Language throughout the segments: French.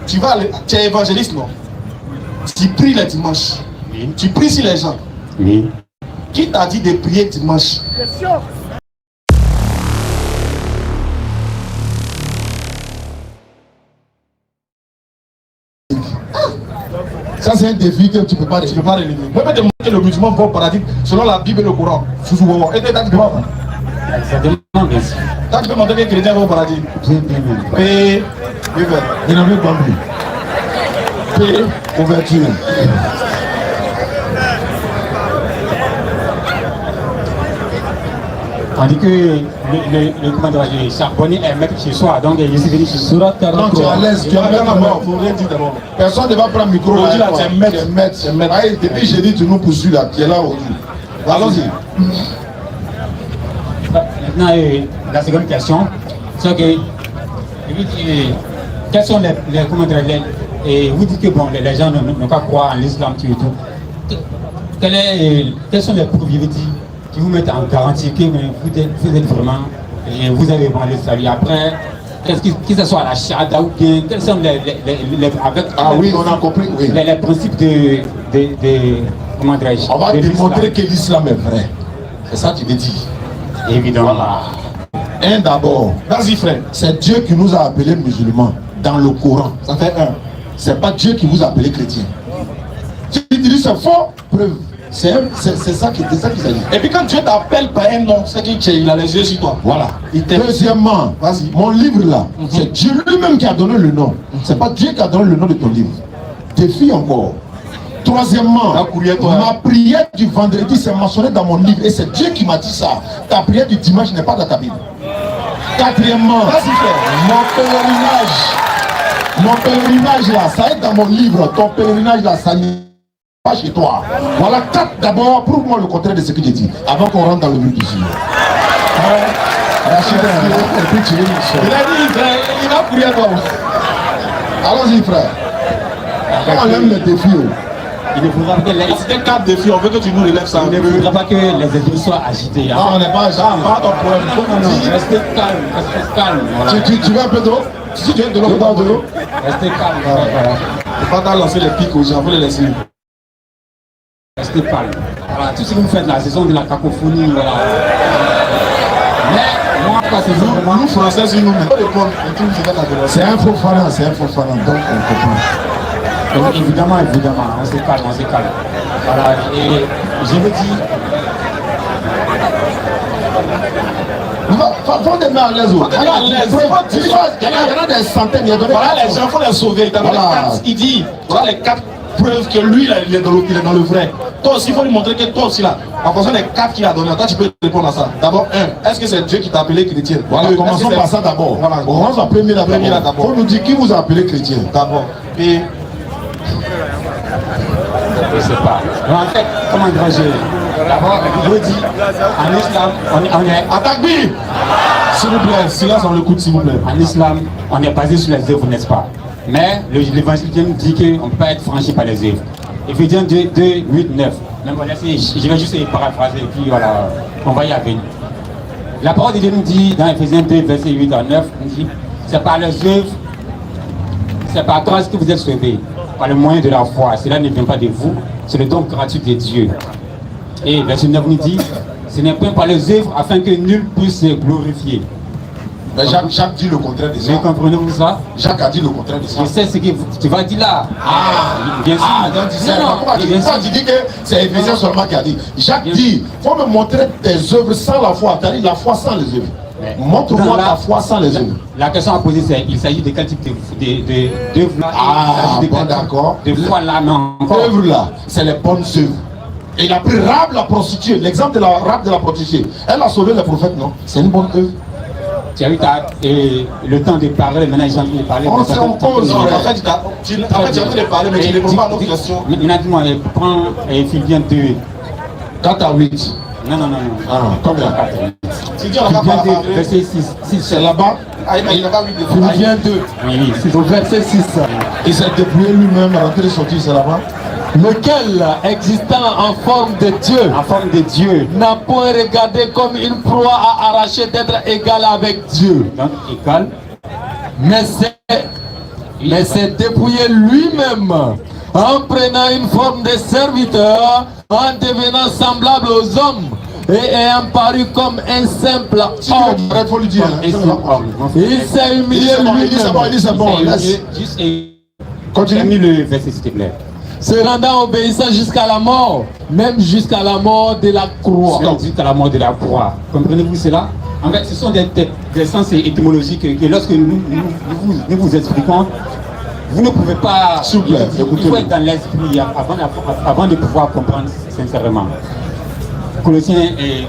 tu es évangéliste, non? Tu pries les dimanches. Oui. Tu pries sur les gens. Oui. Qui t'a dit de prier dimanche? Ça, c'est un défi que tu ne peux pas relever. Vous pouvez demander que le musulman va au paradis selon la Bible et le Coran. Et tu as dit comment? Ça demande aussi. Quand tu peux demander que les chrétiens vont au paradis. Paix, paix, ouverture. On dit que le commandant de charbonnier est maître chez soi, donc je suis venu chez soi. Non, tu es à l'aise, tu es bien d'abord, il faut rien dire d'abord. Personne ne va prendre le micro là, tu es maître. Depuis j'ai dit, tu nous poursuis là, tu es là aujourd'hui. Allons-y. Maintenant, la seconde question, c'est que, quels sont les commentaires, et vous dites que bon, les gens n'ont pas croire en l'islam, tout et tout. Quelles sont les preuves qui vous mettent en garantie que vous êtes vraiment, et vous avez vraiment le salut après, que ce soit à la shahada ou bien, quels sont on a compris, oui. Les principes comment dirais-je? On va démontrer que l'islam est vrai. C'est ça que tu veux dire. Évidemment. Voilà. D'abord, vas-y frère, c'est Dieu qui nous a appelés musulmans dans le Coran. Ça fait un. C'est pas Dieu qui vous a appelé chrétien. Tu dis c'est faux, preuve. C'est ça qui s'agit. Et puis quand Dieu t'appelle par un nom, c'est qu'il a les yeux sur toi. Voilà. Deuxièmement, vas-y. Mon livre là, c'est Dieu lui-même qui a donné le nom. C'est pas Dieu qui a donné le nom de ton livre. Défie encore. Troisièmement, ma prière du vendredi c'est mentionné dans mon livre et c'est Dieu qui m'a dit ça. Ta prière du dimanche n'est pas dans ta Bible. Quatrièmement, mon pèlerinage là, ça est dans mon livre. Ton pèlerinage là, ça n'est pas chez toi. Voilà 4 d'abord, prouve-moi le contraire de ce que j'ai dit avant qu'on rentre dans le vif du sujet. Il a dit, il va prier toi. Allons-y frère. On aime les défis. Il ne faudra pas que les... C'était 4 défis, on veut que tu nous relèves ça. Il ne faudra pas que les esprits soient agités. Non, on n'est pas agité. Pas ton problème. Non, restez calme, restez calme. Voilà. Tu veux un peu d'eau? Si tu veux de l'eau, pas de l'eau. Restez calme. Voilà. Il faut pas lancer les pics aux gens, il faut les laisser. Restez calme. Voilà, tout ce que vous faites là, ce sont de la cacophonie. Voilà. Mais moi, pas c'est vraiment... Nous, Français, si nous mettons les pommes, c'est un faux fanat, donc on comprend. Donc, évidemment, on se calme. Voilà, et je me dis... Faut des mains à l'aise. Il y en a des centaines, voilà, les gens, il faut les sauver. Il dit, voilà les 4 preuves que lui, il est dans le vrai. Toi aussi, il faut lui montrer que toi aussi, là, en fonction des 4 qu'il a donné, toi, tu peux répondre à ça. D'abord, est-ce que c'est Dieu qui t'a appelé chrétien? Voilà, commençons par ça d'abord. Voilà, on rentre en premier d'abord. Il faut nous dire qui vous a appelé chrétien, d'abord. Et... Je ne sais pas. Mais en fait, comment dire, d'abord, je dis, en islam, on est... Attaque, s'il vous plaît, silence, on l'écoute, s'il vous plaît. En islam, on est basé sur les œuvres, n'est-ce pas? Mais l'évangile nous dit qu'on ne peut pas être franchi par les œuvres. Éphésiens 2, 8, 9. Même, je vais juste paraphraser et puis voilà, on va y venir. La parole de Dieu nous dit, dans Éphésiens 2, verset 8 à 9, nous dit, c'est par les œuvres, c'est par grâce que vous êtes sauvés, par le moyen de la foi. Cela ne vient pas de vous, c'est le don gratuit de Dieu. Et verset 9 nous dit, ce n'est pas par les œuvres afin que nul puisse se glorifier. Mais Jacques dit le contraire de ça. Vous comprenez-vous ça? Jacques a dit le contraire de ça. Je sais ce que tu vas dire là. Bien sûr. Donc tu dis que c'est Éphésiens seulement qui a dit. Jacques dit, il faut me montrer tes œuvres sans la foi. Tu as dit la foi sans les œuvres. Montre-moi ta foi sans les œuvres. La question à poser, c'est il s'agit de quel type d'œuvres là? Bon, d'accord. De foi là, non. Œuvres là, c'est les bonnes œuvres. Et il a pris Rahab la prostituée, l'exemple de la Rahab de la prostituée. Elle a sauvé les prophètes, non? C'est une bonne œuvre. Tu as eu le temps de parler, maintenant j'ai envie de parler. On s'en pose. En fait, tu as envie de parler, mais tu ne réponds pas à notre question. Maintenant, dis-moi, prends Philippiens 2. 4 à 8. Non. Combien? Tu dis, on va pas verset 6. C'est là-bas. Il n'a pas vu de Philippiens 2. Oui, au verset 6. Il s'est dépouillé lui-même, rentré et sorti, c'est là-bas. Lequel, existant en forme de Dieu, n'a point regardé comme une proie à arracher d'être égal avec Dieu. Donc, égal. Mais c'est mais s'est dépouillé lui-même en prenant une forme de serviteur, en devenant semblable aux hommes et ayant paru comme un simple homme. Il faut lui dire. Il s'est humilié lui-même. Juste Continue le verset, s'il te plaît. Se rendant obéissant jusqu'à la mort, même jusqu'à la mort de la croix. Jusqu'à la mort de la croix. Comprenez-vous cela? En fait, ce sont des sens étymologiques que lorsque nous vous expliquons, vous ne pouvez pas. S'il vous plaît, il faut être dans l'esprit avant de pouvoir comprendre sincèrement. Colossiens et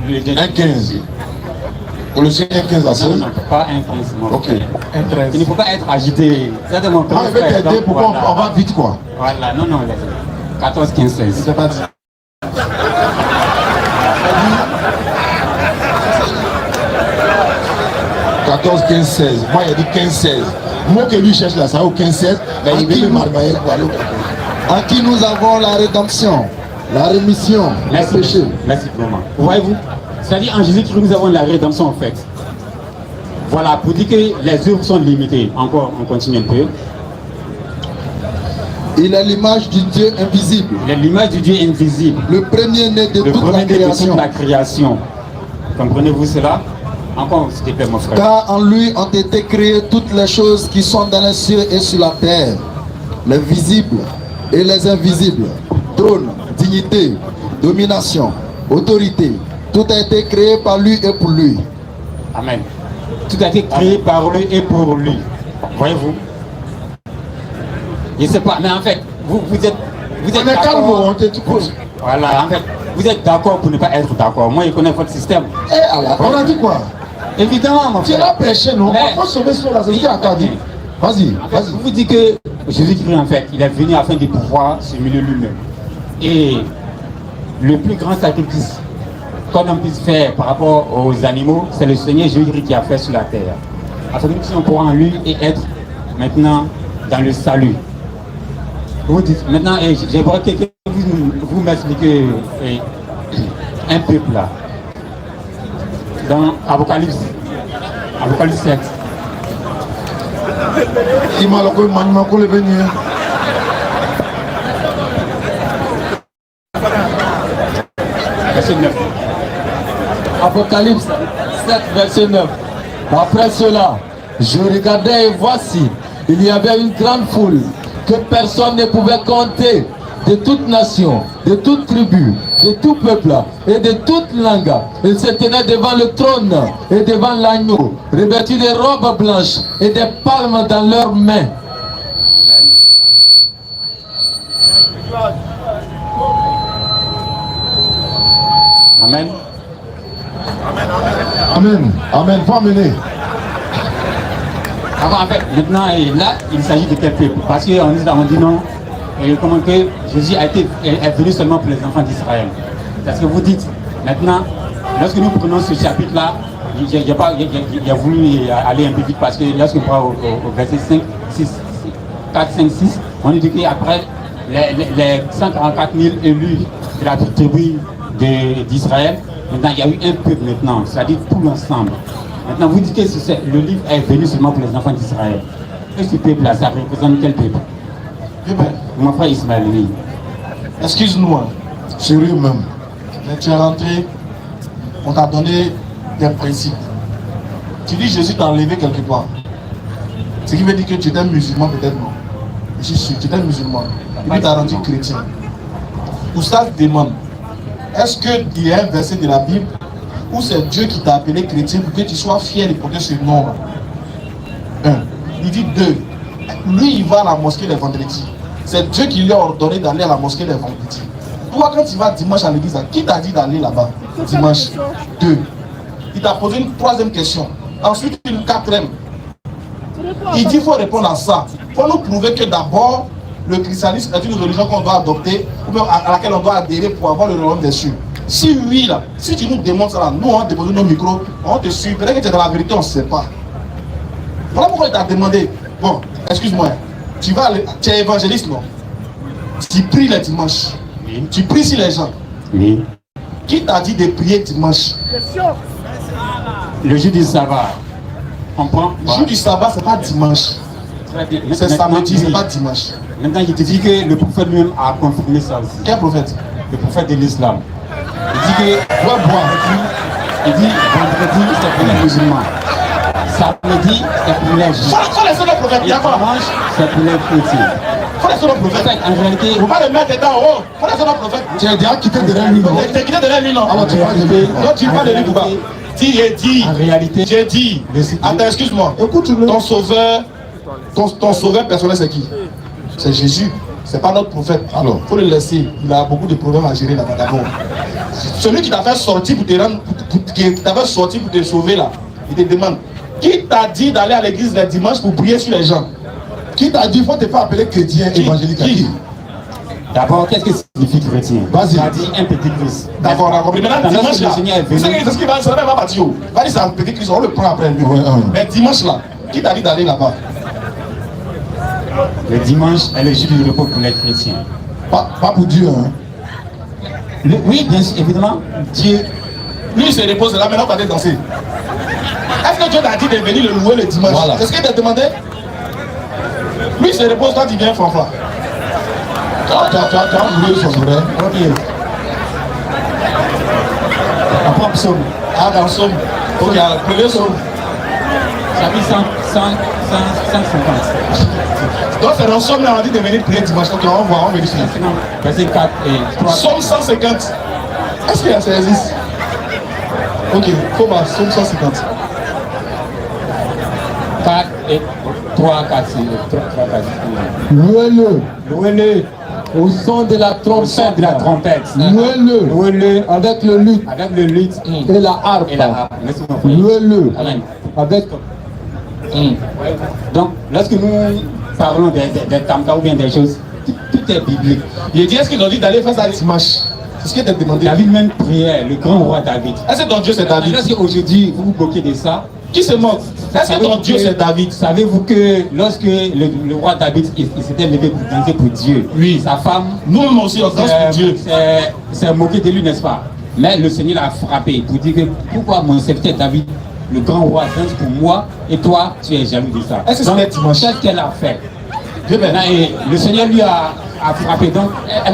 le 1,15. Colossiens 1,15 à 16. Non, pas 1,15. Ok. 1,13. Il ne faut pas être agité. C'est de mon Ah, il veut t'aider pour qu'on va vite quoi. Voilà, non, 14, 15, 16. C'est pas dit. 14, 15, 16. Moi, il a dit 15, 16. Moi que lui cherche là, ça va au 15, 16. Mais il veut le marmailler pour aller au 14. En qui nous avons la rédemption, la rémission, Merci, le péché. merci vraiment. Voyez-vous, c'est-à-dire en Jésus-Christ, nous avons la rédemption en fait. Voilà, pour dire que les œuvres sont limitées. Encore, on continue un peu. Il est l'image du Dieu invisible, Il est l'image du Dieu invisible, le premier-né de le toute la premier de création. toute la création. Comprenez-vous cela? Encore, s'il te plaît, mon frère. Car en lui ont été créées toutes les choses qui sont dans les cieux et sur la terre, les visibles et les invisibles, trône, dignité, domination, autorité. Tout a été créé par lui et pour lui. Amen. Tout a été créé par lui et pour lui. Voyez-vous? Je ne sais pas, mais en fait, vous êtes On est calme, d'accord. on te dit quoi? Voilà, en fait, vous êtes d'accord pour ne pas être d'accord. Moi, je connais votre système. Eh, Allah, on a dit quoi? Évidemment, mon Tu frère. l'as prêché, non? Mais- On va sauver sur la société à Kadi. Vas-y, En fait, vas-y. je vous dis que Jésus-Christ, en fait, il est venu afin de pouvoir s'humilier lui-même. Et le plus grand sacrifice qu'on en puisse faire par rapport aux animaux, c'est le Seigneur Jésus-Christ qui a fait sur la terre. Afin que nous puissions croire en lui et être maintenant dans le salut. Vous dites, maintenant, j'aimerais que vous m'expliquez un peuple là. Dans Apocalypse 7. Il m'a le maniement qu'on le venir. Verset 9. Apocalypse 7, verset 9. Après cela, je regardais et voici, il y avait une grande foule que personne ne pouvait compter, de toute nation, de toute tribu, de tout peuple et de toute langue. Ils se tenaient devant le trône et devant l'agneau, revêtus de robes blanches et des palmes dans leurs mains. Amen. Amen. Amen. Faut amener. Alors, en fait, maintenant, et là, il s'agit de quel peuple? Parce qu'on dit non, et comment que Jésus est venu seulement pour les enfants d'Israël. C'est ce que vous dites. Maintenant, lorsque nous prenons ce chapitre-là, j'ai voulu aller un peu vite parce que lorsque nous prenons au verset 5, 6, 4, 5, 6, on dit qu'après les 144 000 élus de la tribu d'Israël, maintenant il y a eu un peuple maintenant, c'est-à-dire tout l'ensemble. Maintenant vous dites que le livre est venu seulement pour les enfants d'Israël. Et ce peuple-là, ça représente quel peuple? Mon frère Ismaël, oui. Excuse-moi. Sérieux même. Mais tu es rentré, on t'a donné des principes. Tu dis Jésus t'a enlevé quelque part. Ce qui veut dire que tu étais musulman, peut-être non. Je suis sûr, tu étais musulman. Il t'a rendu chrétien. Pour ça, je demande, est-ce qu'il y a un verset de la Bible où c'est Dieu qui t'a appelé chrétien pour que tu sois fier de porter ce nom-là? Un. Il dit deux. Lui, il va à la mosquée les vendredis. C'est Dieu qui lui a ordonné d'aller à la mosquée les vendredis. Toi, quand tu vas dimanche à l'église, qui t'a dit d'aller là-bas dimanche? Deux. Il t'a posé une troisième question. Ensuite, une quatrième. Il dit qu'il faut répondre à ça. Il faut nous prouver que d'abord, le christianisme est une religion qu'on doit adopter ou même à laquelle on doit adhérer pour avoir le royaume des cieux. Si oui, là, si tu nous démontres ça, là, nous on va déposer nos micros, on te suit. Peut-être que tu es dans la vérité, on ne sait pas. Voilà pourquoi il t'a demandé. Bon, excuse-moi, tu es évangéliste, non? Tu pries les dimanches. Oui. Tu pries sur les gens. Oui. Qui t'a dit de prier dimanche? Le jour du sabbat. On prend. Le jour du sabbat, ce n'est pas dimanche. C'est samedi, c'est pas dimanche. Maintenant, je te dis que le prophète lui-même a confirmé ça aussi. Quel prophète? Le prophète de l'islam. Il dit que il dit vendredi, c'est pour les musulmans. Samedi, c'est pour les juifs. Faut laisser le prophète. Et dimanche, c'est pour les chrétiens. Faut laisser le En prophète. fait, en réalité, Faut pas le mettre dedans. Oh, faut laisser le prophète. Tu as déjà quitté derrière lui, non? T'es quitté derrière lui, non? Alors tu vas de lui. Non, tu parles de lui, Bouba. J'ai dit. en réalité, J'ai dit. Attends, excuse-moi. Écoute-le. Ton sauveur personnel, c'est qui? C'est Jésus. C'est pas notre prophète. Alors, faut le laisser. Il a beaucoup de problèmes à gérer là-bas d'abord. Celui qui t'a fait sortir pour te rendre, qui t'a fait sortir pour te sauver là, il te demande qui t'a dit d'aller à l'église le dimanche pour prier sur les gens? Qui t'a dit, faut te faire appeler chrétien évangélique? Qui? d'abord, qu'est-ce que signifie chrétien? Vas-y. Il a dit un petit Christ. D'accord, on a compris. Maintenant, Lorsque dimanche le là, Seigneur est c'est venu, ce qui va partir. Va dire c'est un petit Christ, on le prend après. Ouais, Mais dimanche là, qui t'a dit d'aller là-bas? le dimanche est le jour du repos pour les chrétiens. Pas pour Dieu, hein. Oui, bien sûr, évidemment, Dieu. Lui, il se repose là, maintenant, on va aller danser. Est-ce que Dieu t'a dit de venir le louer le dimanche? Voilà. C'est ce qu'il t'a demandé? Lui, il se repose, toi, tu viens fanfare. Tu as oublié son vrai. Ok. Après psaume, Ah, dans le psaume. Ok, alors, premier psaume. chapitre 150. Donc, c'est dans le psaume, là, on dit de venir prier dimanche. Ok, on va voir, on vérifie. Verset 4 et 3. Psaume 150. Est-ce qu'il y a ça existe? Ok, faut voir, psaume 150. 4 et 3, 4, 3, 4. Louez-le Louez-le au son de la au son trompette. de la trompette. Louez-le Louez-le avec le luth avec le luth et la harpe. et la harpe. Merci, mon frère. Louez-le Amen. avec Donc, lorsque nous parlons des tamtas ou bien des choses, tout est biblique. Il dit, est-ce qu'ils ont dit d'aller faire ça dimanche? C'est ce qu'il t'a demandé. David même priait, le grand roi David. Est-ce que ton Dieu c'est David? Lorsque aujourd'hui vous vous bloquez de ça, Qui se moque? Est-ce que ton Dieu c'est David? savez-vous que lorsque le roi David il s'était levé pour danser pour Dieu, Oui. sa femme Nous aussi on danse pour Dieu. s'est moqué de lui, n'est-ce pas? Mais le Seigneur l'a frappé pour dire que pourquoi mon serviteur David, le grand roi, danse pour moi et toi tu es jaloux de ça. Est-ce que Donc, c'était dimanche? qu'est-ce qu'elle a fait? Dieu merci. Maintenant, et le Seigneur lui a frappé, donc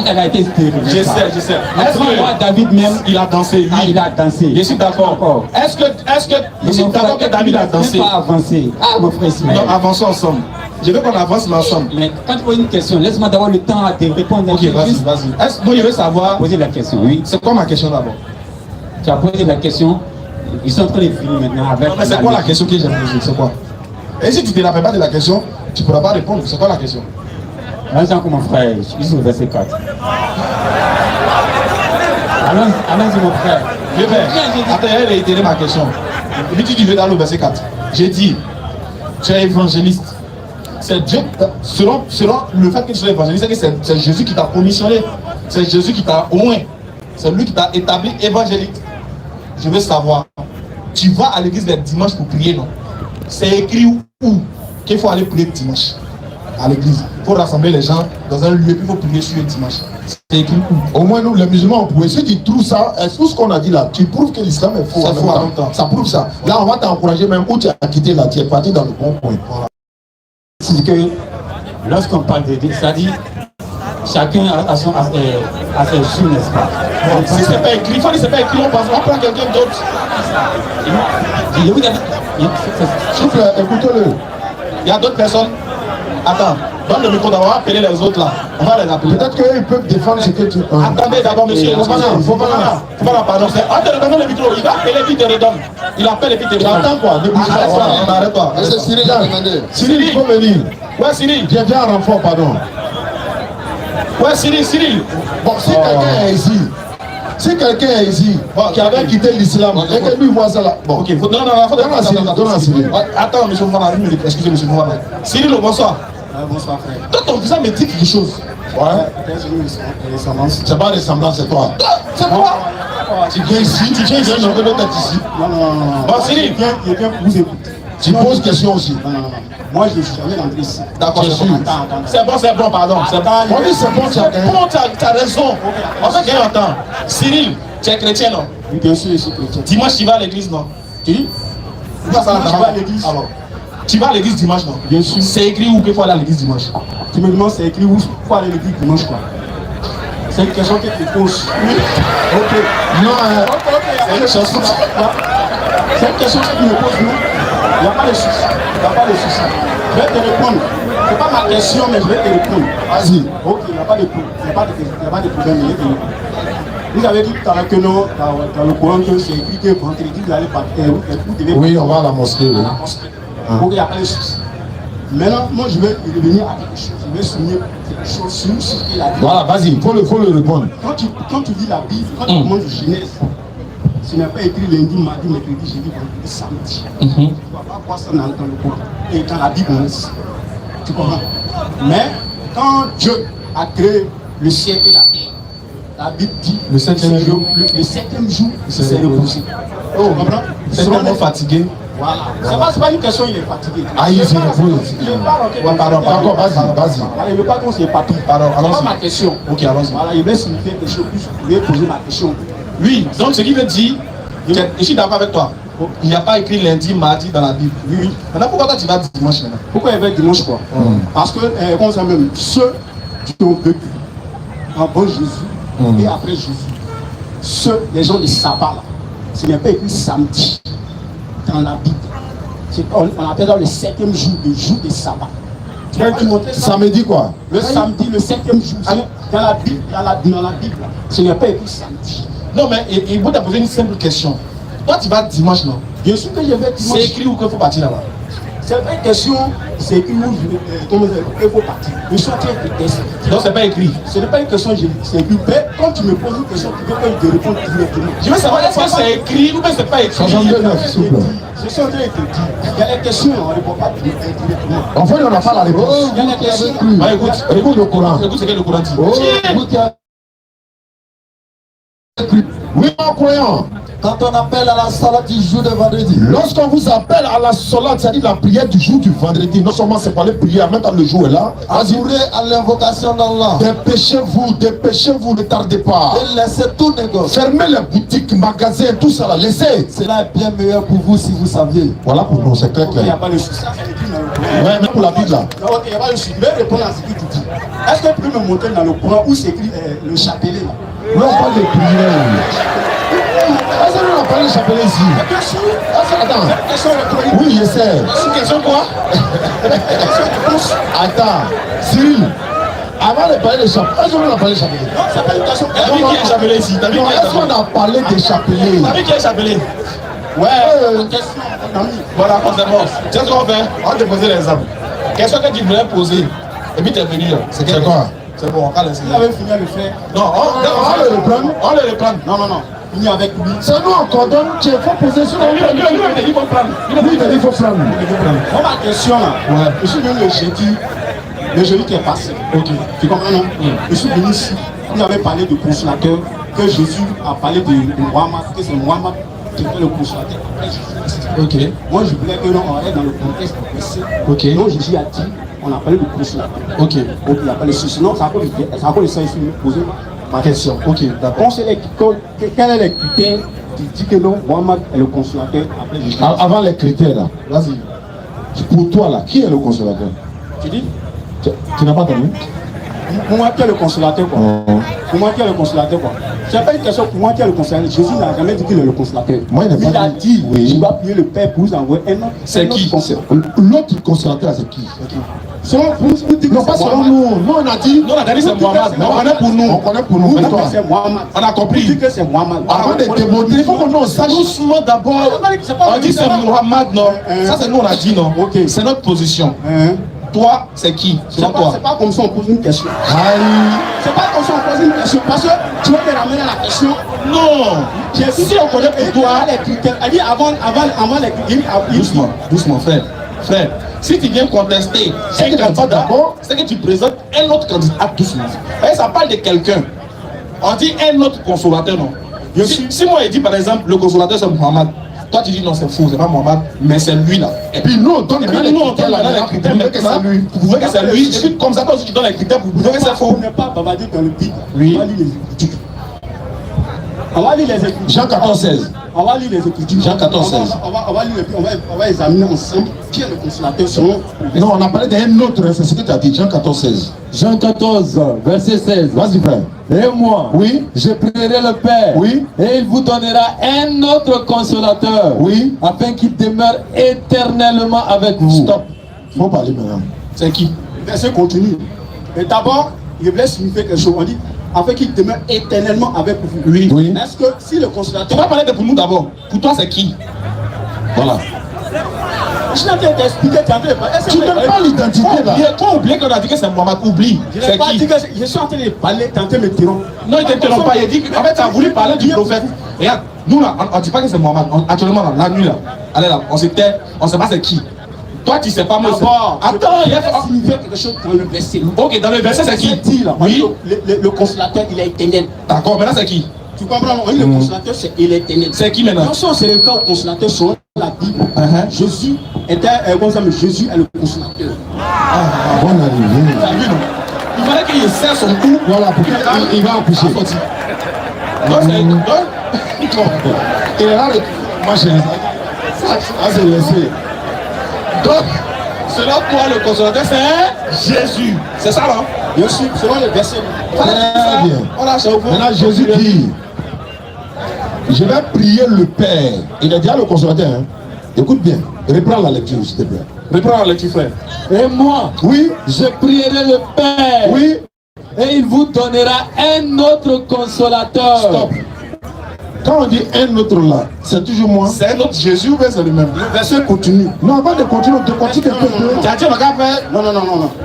elle a été stérile. Je sais. Le Est-ce grand roi que David même, il a dansé? Oui. il a dansé. Je suis d'accord. Est-ce que je suis d'accord que David a dansé? Pas avancé. Ah, mon frère Ismaël. Non, avançons ensemble. Je veux qu'on avance ensemble. Mais quand tu poses une question, laisse-moi d'abord le temps de répondre. Ok, vas-y. Est-ce que je veux savoir? Poser la question, oui. C'est quoi ma question d'abord? Tu as posé la question. Ils sont en train de finir maintenant avec. Non, mais c'est quoi la question que j'ai posée? C'est quoi? Et si tu ne te rappelles pas de la question, tu ne pourras pas répondre. C'est quoi la question? Allons-y, mon frère. Je suis au verset 4. Allons-y, mon frère. Je vais. Attends, je vais réitérer ma question. Et puis tu veux dans le verset 4. J'ai dit, tu es évangéliste. C'est Dieu, selon le fait que tu sois évangéliste, c'est que c'est Jésus qui t'a commissionné. C'est Jésus qui t'a oint. C'est lui qui t'a établi évangélique. Je veux savoir, tu vas à l'église le dimanche pour prier, non? C'est écrit où qu'il faut aller prier le dimanche? À l'église. Il faut rassembler les gens dans un lieu, puis il faut prier sur le dimanche. C'est écrit où? Au moins nous les musulmans on pouvait. Si tu trouves ça, tout ce qu'on a dit là, tu prouves que l'islam est faux. Ça en faux même en temps. même temps. Ça prouve ça. Là on va t'encourager même où tu as quitté là, tu es parti dans le bon point. Voilà. C'est que lorsqu'on parle de Dieu, ça dit chacun a ses jours, n'est-ce pas? Bon, si c'est pas écrit, il faut dire c'est pas écrit, on prend quelqu'un d'autre. Je vous dis, S'il vous plaît, écoutez-le. Il y a d'autres personnes. Attends, donne le micro d'abord, on va appeler les autres là. On va les appeler. Peut-être qu'ils peuvent défendre ce que tu. Attendez d'abord, monsieur. Faut pas pardon. Donne le micro. Il va appeler et puis te redonne. Il appelle et puis te redonne. J'entends quoi? Ne bouge pas. Arrête-toi, Voilà. arrête-toi. Mais c'est Cyril qui a demandé. Cyril, il faut venir. Ouais, Cyril. Viens en renfort, pardon. Ouais, Cyril. Bon, si quelqu'un est ici, qui avait quitté l'islam, et que lui voit ça là. Bon, Ok, non, faut donne à Cyril, donne à Cyril. Ouais, attends, monsieur Moufana, excusez monsieur Moufana. Cyril, bonsoir. bonsoir frère. Toi, ton visage me dit quelque chose. Ouais. Peut-être une ressemblance. C'est pas ressemblance, c'est toi. C'est quoi? Tu viens ici, tu viens ici, je veux être ici. Non. Bon, Cyril. Je viens pour vous écouter. Tu poses question aussi. Non. Moi, je suis jamais rentré ici. D'accord, Je c'est suis. bon. C'est bon, pardon. C'est bon. On dit c'est bon, tu as gagné. Bon, tu as raison. En fait, qu'il entend. Cyril, tu es chrétien, non? Oui, bien sûr, je suis chrétien. Dimanche, tu vas à l'église, non? Tu dis? Tu vas à Dimanche, je vais à l'église. Alors, Tu vas à l'église dimanche, non? Bien sûr. C'est écrit où qu'il faut aller à l'église dimanche? Tu me demandes c'est écrit où il faut aller à l'église dimanche quoi. C'est une question que tu poses. Oui. Ok. Non, C'est une question. C'est une question que tu me poses, non? Il n'y a pas de souci. Il n'y a pas de souci. Je vais te répondre. Ce n'est pas ma question, mais je vais te répondre. vas-y. Ok, il n'y a pas de problème. Il n'y a pas de problème. Je vais te répondre. Vous avez dit tout à l'heure que non, dans le Coran, que c'est écrit que vendredi, vous allez partir. Vous devez Oui, on va à la mosquée. Oui. Ok, il n'y a pas de souci. Maintenant, moi, je vais revenir à quelque chose. Je vais souligner quelque chose sur ce qu'il a dit. Voilà, vas-y, il faut le répondre. Quand tu lis la Bible, quand tu commences Genèse, ce n'est pas écrit lundi, mardi, mercredi, jeudi, vendredi, samedi. Tu ne vas pas voir ça dans le Coran. Et dans la Bible, tu comprends. Mais quand Dieu a créé le ciel et la terre, la Bible dit Le septième jour, le septième jour, c'est reposé. Oh, tu comprends? c'est vraiment fatigué. Voilà. C'est pas une question, il est fatigué. Ah, il se repose. Pardon, vas-y. Voilà, il ne veut pas qu'on se fatigué. Pardon, C'est pas allons-y. ma question. Ok, allons-y. Voilà, il veut signifier quelque chose plus. Il veut poser ma question. Oui, donc ce qui veut dire, je suis d'accord avec toi. Il n'y a pas écrit lundi, mardi dans la Bible. Oui. Maintenant, pourquoi toi tu vas dimanche maintenant? Pourquoi il veut dimanche quoi? Parce que, comme ça même, ceux qui ont vécu avant Jésus et après Jésus, les gens du sabbat là, ce n'est pas écrit samedi dans la Bible. On appelle ça le septième jour, le jour du sabbat. Tu vas te montrer ça? Samedi quoi? Le samedi, le septième jour. Dans la Bible, ce n'est pas écrit samedi. Non, mais il faut te poser une simple question. Toi tu vas dimanche, non? Bien sûr que je vais dimanche. C'est écrit où qu'il faut partir là-bas? C'est pas une question, c'est écrit où il faut partir. Je suis en train de tester. Non, c'est pas écrit. Ce n'est pas une question, c'est écrit. Mais quand tu me poses une question, tu veux que je te réponde directement. Je veux savoir est-ce que c'est écrit ou bien c'est pas écrit? 62,9, s'il vous plaît. Je suis en train de te dire. Il y a des questions, on ne répond pas directement. Enfin, on n'a pas la réponse. Il y a des questions. Ah, écoute le Coran. Écoute ce que le Coran dit. Oui, mon croyant. Quand on appelle à la salat du jour de vendredi, Lorsqu'on vous appelle à la salat, c'est-à-dire la prière du jour du vendredi, non seulement c'est pas les prières, même quand le jour est là, assurez à l'invocation d'Allah dépêchez-vous, ne tardez pas. et laissez tout négocier. Fermez les boutiques, magasins, tout ça là, laissez. Cela est bien meilleur pour vous si vous saviez. Voilà pour nous, c'est clair. Il n'y a pas de souci. Ça, c'est écrit dans le Coran. Ouais, même pour la Bible là. Non, ok, il n'y a pas de souci. Je vais répondre à ce que tu dis. Est-ce que tu peux me montrer dans le Coran où c'est écrit le chapelet là? Là, on parle de prière. Est-ce qu'on a parlé de chapelet ici? Bien sûr. Attends. Question rhétorique. Oui, je sais. C'est une question quoi? Attends, Cyril, avant de parler de chapelet, est-ce qu'on a parlé de chapelet? Non, c'est pas une question. T'as vu qui est chapelet ici? T'as vu qui est Est-ce qu'on a parlé des chapelets? T'as vu qui est chapelet? Ouais, question, mon ami. Voilà, c'est bon. Tu sais ce qu'on fait? On va te poser l'exemple. Question que tu voulais poser, et puis tu es venu là. C'est quoi? C'est bon, on va laisser. Il avait fini à le faire. Non, on le reprend. On le reprend. Non. Fini avec lui. C'est nous, on condamne. Il faut poser sur le. Il a dit qu'il faut prendre. Lui, il a dit qu'il faut prendre. Moi, ma question là, je suis venu le jeudi qui est passé. Ok. Tu comprends, non? Je suis venu ici. Vous avez parlé de consolateur, que Jésus a parlé de Muhammad, que c'est Muhammad qui était le consolateur après Jésus. Ok. Moi, je voulais que l'on reste dans le contexte précis. Ok. Donc, Jésus a dit, on a parlé de consolateur. Ok. Donc, il a parlé de ceci. Non, c'est encore le sens ici, poser ma question. Ok, d'accord. Quel est les critères qui dit que non, Muhammad est le consolateur après Jésus? Avant les critères là, vas-y. Pour toi là, qui est le consolateur? Tu dis? Tu n'as pas entendu? Pour moi, qui est le consolateur quoi? Pour moi, qui est le consolateur quoi? C'est pas une question pour moi qui est le consolateur. Jésus n'a jamais dit qu'il est le consolateur. Moi, il a dit, oui. tu vas prier le Père pour vous envoyer un autre. C'est qui? L'autre consolateur, c'est qui? Selon vous dites non, pas selon nous. Nous, on a dit. Non, on a dit c'est Muhammad. On connaît pour nous. On connaît pour nous. Vous dites que c'est Muhammad. On a compris. Vous dites que c'est Muhammad. Avant de démontrer, il faut qu'on nous sache. Doucement d'abord. On dit c'est Muhammad, non? Ça, c'est nous, on a dit, non? Ok. C'est notre position. Toi, c'est qui? C'est pas comme ça on pose une question. Aïe. C'est pas comme ça on pose une question. Parce que tu vas te ramener à la question. Non. Si on connaît pour toi les critères. Elle dit avant les critères. Doucement, frère. Frère, si tu viens contester un candidat d'abord, c'est que tu présentes un autre candidat doucement. Et ça parle de quelqu'un. On dit un autre consolateur, non? Si moi je dis par exemple, le consolateur c'est Muhammad, toi tu dis non, c'est faux, c'est pas Muhammad, mais c'est lui là. Et puis nous on donne les critères, mais que c'est lui. Vous pouvez que c'est lui, et puis comme ça, quand tu donnes les critères, vous pouvez que c'est faux. On n'est pas bavardé dans le vide. Oui. On va lire les Écritures. Jean 14, 16. On va lire les Écritures. Jean 14, 16. On va lire et puis on va examiner ensemble qui est le consolateur selon. Non, on a parlé d'un autre, c'est ce que tu as dit, Jean 14, 16. Jean 14, verset 16. Vas-y, frère. Et moi, Oui. je prierai le Père, Oui. et il vous donnera un autre consolateur, Oui. afin qu'il demeure éternellement avec vous. Stop. Il faut parler maintenant. C'est qui? Le verset continue. Et d'abord, il voulait signifier quelque chose. On dit afin qu'il demeure éternellement avec vous. Oui. Oui. Est-ce que si le Tu consolateur. vas parler de pour nous d'abord. Pour toi, c'est qui? Voilà. Je suis en train d'expliquer, tu es en train de parler. Est-ce que Tu vous n'aimes avez- pas l'identité là. Il est trop oublié qu'on a dit que c'est Mohamed. Oublie. Je n'ai C'est pas dit qui? que je suis en train de parler, tu es en train de me t'interrompre. Non, il ne t'interrompt pas. Il a dit en fait, tu as voulu parler du prophète. Regarde, nous là, on ne dit pas que c'est Mohamed. Actuellement, là, la nuit là. Allez là, on sait pas c'est qui. Toi, tu ne sais pas, moi, c'est. D'abord, Attends, il y a. ça signifie quelque chose dans le verset. Ok, dans le verset, c'est qui? Dit là, on dit Oui. le consolateur, il est éternel. D'accord, maintenant, c'est qui? Tu comprends? On dit le consolateur, il est éternel. C'est qui maintenant? Non, si on se réfère au consolateur selon la Bible, Jésus était, Jésus est le consolateur. Bonne arrivée. Tu as vu, non? Il fallait qu'il serre son cou. Voilà, pour qu'il va accoucher. Donc, c'est. Et là, moi, j'ai. Ça, c'est laissé. Donc, selon toi, le consolateur, c'est Jésus. C'est ça, là? Bien sûr, selon le verset. Très bien. Voilà, c'est au fond. Maintenant, Jésus dit, je vais prier le Père. Il est déjà le consolateur. Hein? Écoute bien. Reprends la lecture, s'il te plaît. Reprends la lecture, frère. Et moi, Oui. je prierai le Père, Oui. et il vous donnera un autre consolateur. Stop. Quand on dit un autre là, c'est toujours moi. C'est un autre Jésus ou bien c'est le même? Le verset continue. Non, avant de continuer, de continuer un peu. Tu as dit, regarde, frère. Non.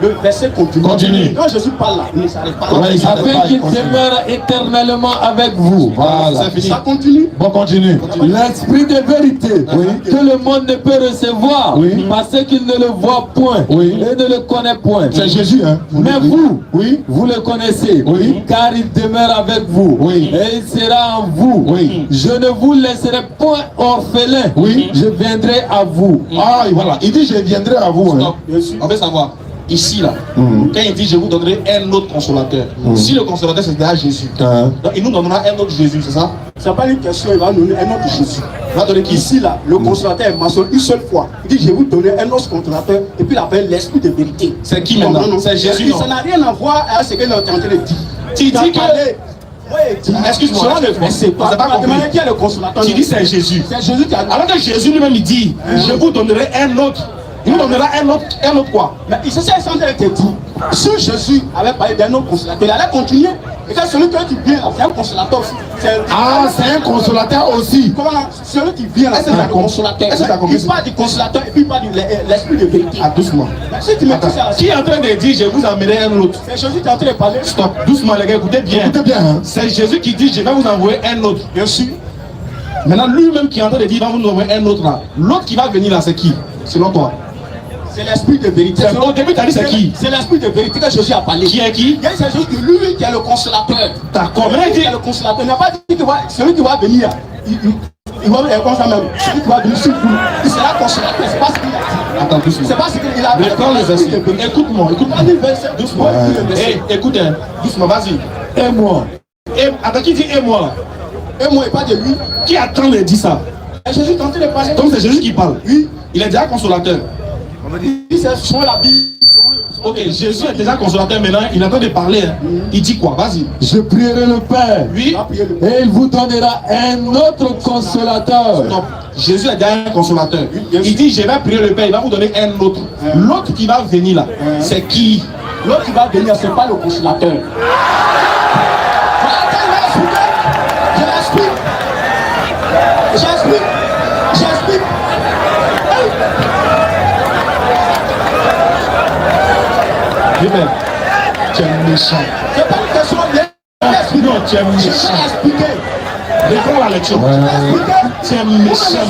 Le verset continue. Continue. Quand Jésus parle là, il ne s'arrête pas là. Ouais, il s'arrête Afin pas, qu'il il continue. demeure éternellement avec vous. Voilà. C'est fini. Ça continue. Bon, continue. L'esprit de vérité que le monde ne peut recevoir Oui. parce qu'il ne le voit point Oui. et ne le connaît point. C'est Jésus, hein? Mais vous, Oui. vous le connaissez, Oui. car il demeure avec vous, Oui. et il sera en vous. Oui. Je ne vous laisserai point orphelin, Oui. je viendrai à vous. Ah, et voilà. Il dit, je viendrai à vous. Hein. Stop. On veut savoir, ici là, quand il dit je vous donnerai un autre consolateur, si le consolateur c'est déjà Jésus, Hein. donc il nous donnera un autre Jésus, c'est ça? C'est pas une question, il va nous donner un autre Jésus. Il va donner qui? Ici, là, le consolateur est mentionné une seule fois. Il dit, je vais vous donner un autre consolateur, et puis il appelle l'esprit de vérité. C'est qui maintenant? Non. C'est Jésus, non? Ça n'a rien à voir avec ce qu'il est en train de dire. Tu dis que- Excuse-moi, selon le verset, on s'est pas compris. demandé qui est le consolateur. Tu dis c'est Jésus. C'est Jésus qui a dit. Alors que Jésus lui-même il dit, je vous donnerai un autre. Il nous donnera un autre quoi? Mais il se s'est en train de te dire, si Jésus avait parlé d'un autre consolateur, il allait continuer. Et quand celui qui vient là, c'est un consolateur aussi. Ah, c'est un consolateur aussi. Comment là, celui qui vient là, Est-ce c'est que t'as un compris? consolateur. Est-ce que t'as compris? Il parle du consolateur et puis il parle de l'esprit de vérité. Ah, doucement. Mais si tu me dis ça, Qui est en train de dire, je vous amènerai un autre? c'est Jésus qui est en train de parler. Stop, doucement les gars, écoutez bien. Écoutez bien, hein. C'est Jésus qui dit, je vais vous envoyer un autre. Bien sûr. Maintenant, lui-même qui est en train de dire, il va vous envoyer un autre là. L'autre qui va venir là, c'est qui? Selon toi? C'est l'esprit de vérité. Au début, tu as dit c'est qui? C'est l'esprit de vérité que Jésus a parlé. Qui est qui? Il y a c'est Jésus que lui qui est le consolateur. D'accord, mais Lui il qui dit, est le consolateur. Il n'a pas dit que celui qui va venir, il va venir comme ça même. Celui qui va venir sur vous, il sera consolateur. C'est pas ce qu'il a dit. attends doucement. C'est pas ce qu'il a dit. Reprends le verset. Écoute-moi, écoute-moi. Pas dit le verset. Doucement. Ouais, le verset. Écoute, hein, doucement, vas-y. Et moi, Attends, qui dit et moi là? Et moi, et pas de lui. Qui attend de dire ça? Et Jésus est en train de parler. Donc c'est Jésus qui parle. Oui. Il est déjà consolateur. Il c'est sur la Bible. Ok, Jésus est déjà consolateur maintenant, il est en train de parler. Hein. Il dit quoi? Vas-y. je prierai le Père, Oui. Il a prié le et il vous donnera un autre consolateur. Non. Jésus est déjà un consolateur. Il dit, je vais prier le Père, il va vous donner un autre. L'autre qui va venir là, c'est qui? L'autre qui va venir, c'est pas le consolateur. J'explique. Lui-même. Tu es méchant. C'est pas une question de Non, tu es je méchant. vais expliquer. Reprends la lecture. Tu es méchant.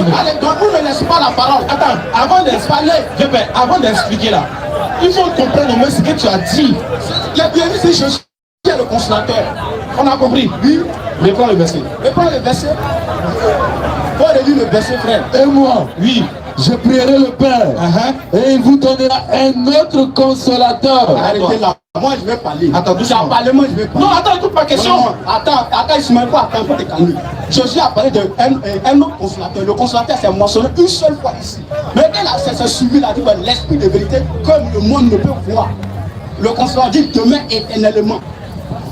Vous ne laissez pas la parole. Attends, avant d'expliquer là, il faut comprendre au moins ce que tu as dit. Il a bien vu c'est Jésus qui est le consolateur. On a compris? Oui. Reprends le verset. Mais prends le verset. Faut relire le verset, frère. Et moi, Oui. Je prierai le Père et il vous donnera un autre consolateur. Arrêtez là. Moi, je vais parler. Attends, tu as parlé, moi, je vais parler. Non, attends, écoute ma question. Non, attends, Ismaël, attends, pour te calmer. Jésus a parlé d'un autre consolateur. Le consolateur, c'est mentionné une seule fois ici. Mais là, c'est suivi là, dit l'esprit de vérité, comme le monde ne peut voir. Le consolateur dit demain éternellement.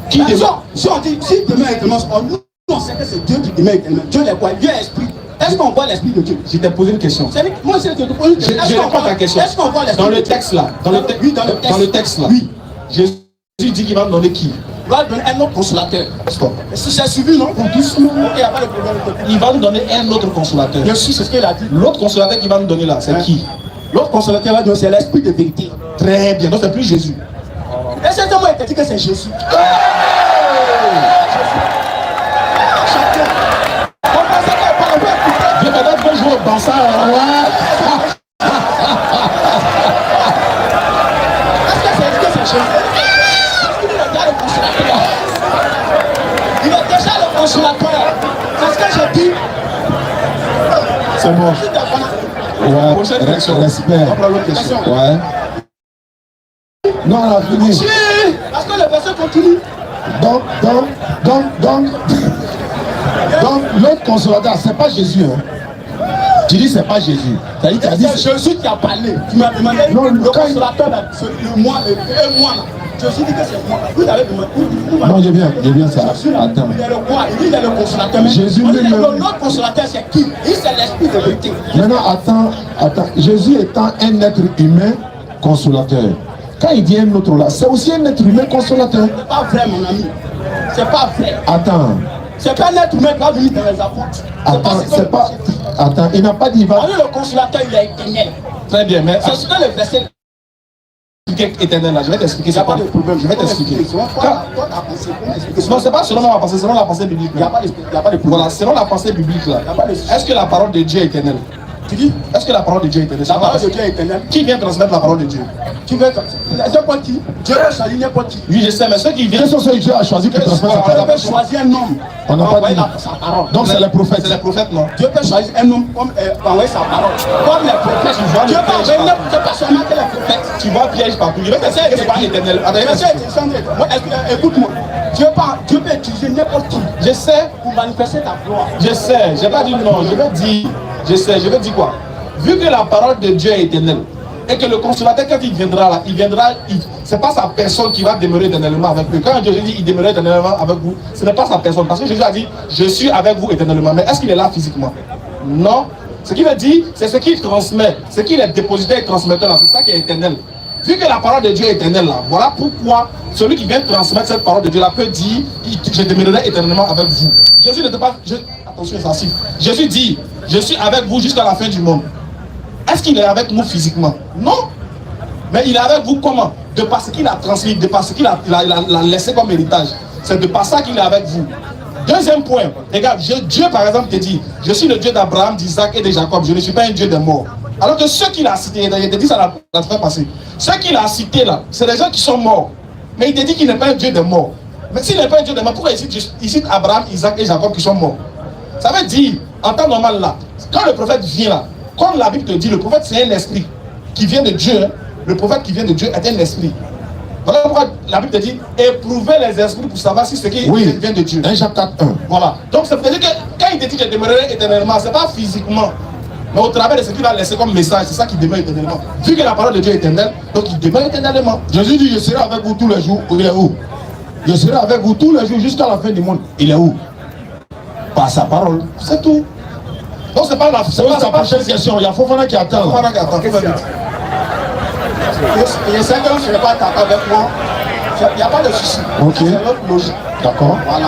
Si on dit, si demain éternellement, on sait que c'est Dieu qui demain éternellement. Dieu est quoi? Dieu est esprit. Est-ce qu'on voit l'esprit de Dieu? Je t'ai posé une question. Moi, c'est de te poser une question. Je réponds à ta question. Est-ce qu'on voit l'esprit dans de le Dieu? texte là, dans le texte là, oui. Jésus dit qu'il va me donner qui? Il va donner un autre consolateur. Stop. Si c'est suivi, non? Doucement. Il n'y a pas de problème. Il va nous donner un autre consolateur. Bien sûr, c'est ce qu'il a dit. L'autre consolateur qu'il va nous donner là, c'est qui? L'autre consolateur va donner, c'est l'esprit de vérité. Très bien, donc c'est plus Jésus. Et c'est moi qui dit que c'est Jésus. Dieu peut-être peut jouer au danseur. Est-ce que c'est Jésus? Il est déjà le consolateur. C'est ce que je dis. C'est bon. Ouais, Prochaine question. respect. On prend l'autre question. Ouais. Non, on a fini. Parce que le verset continue. Donc, l'autre consolateur, c'est pas Jésus. Hein. Tu dis c'est pas Jésus. C'est Jésus qui a parlé. Tu m'as demandé non, le consolateur, le moi, le moi là. Jésus dit que c'est moi. Vous avez demandé. Non, j'ai bien ça. Attends. Il est le quoi? Il est le consolateur. Jésus lui-même. Notre consolateur, c'est qui? Il c'est l'esprit de vérité. Maintenant, attends. Jésus étant un être humain consolateur. Quand il dit un autre là, c'est aussi un être humain consolateur. C'est pas vrai, mon ami. C'est pas vrai. Attends. C'est pas un être humain qui va venir dans les apôtres. Attends, il n'a pas dit il va. Le consolateur, il est éternel. Très bien, mais. C'est ce que le verset. Éternel là, je vais t'expliquer. Il n'y a pas de problème. Je vais t'expliquer. Non, c'est pas selon ma pensée, selon la pensée biblique. Il n'y a pas de problème. Voilà, selon la pensée biblique là. Est-ce que la parole de Dieu est éternelle? Tu dis? Est-ce que la parole de Dieu est éternelle? La parole de Dieu est éternelle. Qui vient transmettre la parole de Dieu? Tu veux n'importe qui? Dieu a choisi n'importe qui. Oui, je sais, mais ceux qui viennent. Quels sont ceux que Dieu a choisi pour transmettre sa parole? Dieu peut choisir un homme. On n'a pas dit. Sa parole. Donc c'est les prophètes. C'est les prophètes, non? Dieu peut choisir un homme comme envoyer sa parole. Comme les prophètes. Dieu peut envoyer c'est pas seulement que les prophètes. Tu vois piège partout. Je vais te dire que c'est pas éternel. Écoute-moi. Dieu peut utiliser n'importe qui. Je sais. Pour manifester ta gloire. Je sais. Je vais pas dire non. Je vais dire. Je sais. Je vais dire quoi? Vu que la parole de Dieu est éternelle et que le consolateur quand il viendra là, c'est pas sa personne qui va demeurer éternellement avec lui. Quand Dieu dit il demeurait éternellement avec vous, ce n'est pas sa personne. Parce que Jésus a dit je suis avec vous éternellement. Mais est-ce qu'il est là physiquement? Non. Ce qu'il veut dire, c'est ce qu'il transmet. Ce qu'il est dépositaire et transmetteur là, c'est ça qui est éternel. Vu que la parole de Dieu est éternelle là, voilà pourquoi celui qui vient transmettre cette parole de Dieu là peut dire je demeurerai éternellement avec vous. Jésus n'était pas. Attention, c'est Jésus dit je suis avec vous jusqu'à la fin du monde. Est-ce qu'il est avec nous physiquement? Non. Mais il est avec vous comment? De par ce qu'il a transmis, de par ce qu'il a laissé comme héritage. C'est de par ça qu'il est avec vous. Deuxième point, regarde, Dieu par exemple te dit, je suis le Dieu d'Abraham, d'Isaac et de Jacob, je ne suis pas un Dieu des morts. Alors que ceux qu'il a cités, il te dit ça la fin passée, ceux qu'il a cités là, c'est des gens qui sont morts. Mais il te dit qu'il n'est pas un Dieu des morts. Mais s'il n'est pas un Dieu des morts, pourquoi il cite Abraham, Isaac et Jacob qui sont morts? Ça veut dire, en temps normal là, quand le prophète vient là, comme la Bible te dit, le prophète c'est un esprit qui vient de Dieu. Hein. Le prophète qui vient de Dieu est un esprit. Voilà pourquoi la Bible te dit éprouvez les esprits pour savoir si ce qui vient de Dieu. 1 Jacques 4:1. Voilà. Donc ça veut dire que quand il te dit que je demeurerai éternellement, ce n'est pas physiquement, mais au travers de ce qu'il va laisser comme message, c'est ça qui demeure éternellement. Vu que la parole de Dieu est éternelle, donc il demeure éternellement. Jésus dit je serai avec vous tous les jours. Il est où? Je serai avec vous tous les jours jusqu'à la fin du monde. Il est où? Par sa parole. C'est tout. Donc c'est pas la prochaine question. Il y a Fofana qui attend. Fofana qui attend. Je sais que je ne vais pas t'attendre avec moi. Il n'y a pas de souci. Ok. C'est notre logique. D'accord. Voilà.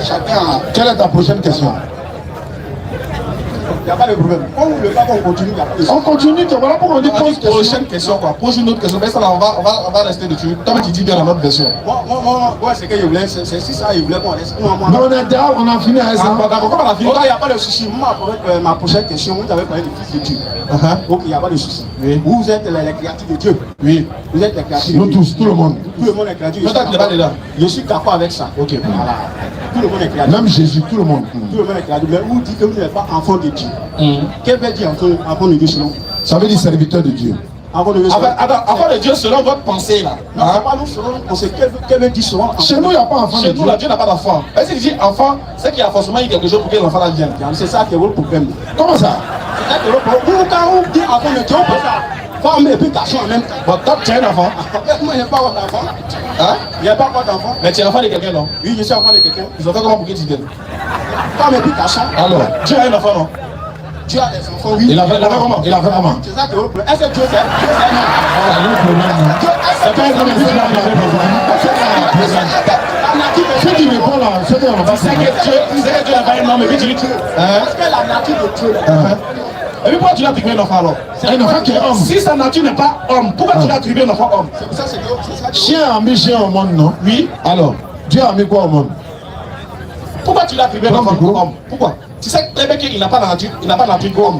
Chacun a... Quelle est ta prochaine question? Il n'y a pas de problème. On ne veut pas qu'on continue. On continue, voilà pourquoi on dit pose une prochaine question quoi. Pose une autre question, mais ça là on va rester dessus. Toi tu dis bien la notre version. Moi c'est que je voulais, c'est si ça il voulait qu'on reste. Mais on a fini avec ça. D'accord, comment on a fini? Il n'y a pas de souci. Moi ma prochaine question, vous avez parlé du Fils de Dieu. Donc il n'y a pas de souci. Vous êtes les créatures de Dieu. Oui. Vous êtes les créatures de Dieu. Nous tous, tout le monde. Tout le monde est créature. Je suis d'accord avec ça. Ok. Voilà. Tout le monde est créature. Même Jésus, tout le monde. Tout le monde est créature. Mais vous dites que vous n'êtes pas enfant de Dieu. Qu'est-ce que veut dire enfant de Dieu selon? Ça veut dire serviteur de Dieu. Enfant de Dieu selon. Enfant de Dieu selon votre pensée là. Non, c'est pas nous selon notre pensée. Qu'est-ce veut dire selon? Chez nous, il n'y a pas d'enfant de Dieu. Chez nous, Dieu n'a pas d'enfant. Est-ce qu'il dit enfant, c'est qu'il y a forcément eu quelque chose pour que l'enfant là vienne. C'est ça qui est votre problème. Comment ça? C'est ça qui est votre problème. Vous, quand vous dites enfant de Dieu, on peut ça. Femme et puis garçon en même temps. Bon, toi, tu es un enfant. Moi, il n'y a pas d'enfant. Hein? Il n'y a pas d'enfant. Mais tu es l'enfant de quelqu'un, non? Oui, je suis enfant de quelqu'un. Ils ont fait comment pour que tu viennes? Femme et puis garçon. Alors, Dieu a un enfant, non? Dieu a des enfants, oui. Il a fait comment? Il a fait comment? C'est ça qui est votre problème. Est-ce que Dieu c'est un homme? Ah, il y a un problème, non? C'est pas un problème, c'est un problème. Ceux qui répondent là, ceux qui répondent, c'est que Dieu n'a pas un homme, et puis tu dis que. Est-ce que la nature de Dieu Et puis pourquoi tu l'as attribué un enfant alors? C'est un enfant qui est homme. Si sa nature n'est pas homme, pourquoi tu l'as attribué un enfant homme? c'est pour ça c'est ça. Chien a mis chien au monde, non? Oui. Alors, Dieu a mis quoi au monde? Pourquoi tu l'as attribué un enfant homme? Pourquoi? Tu sais très bien qu'il n'a pas la nature, il n'a pas la nature homme.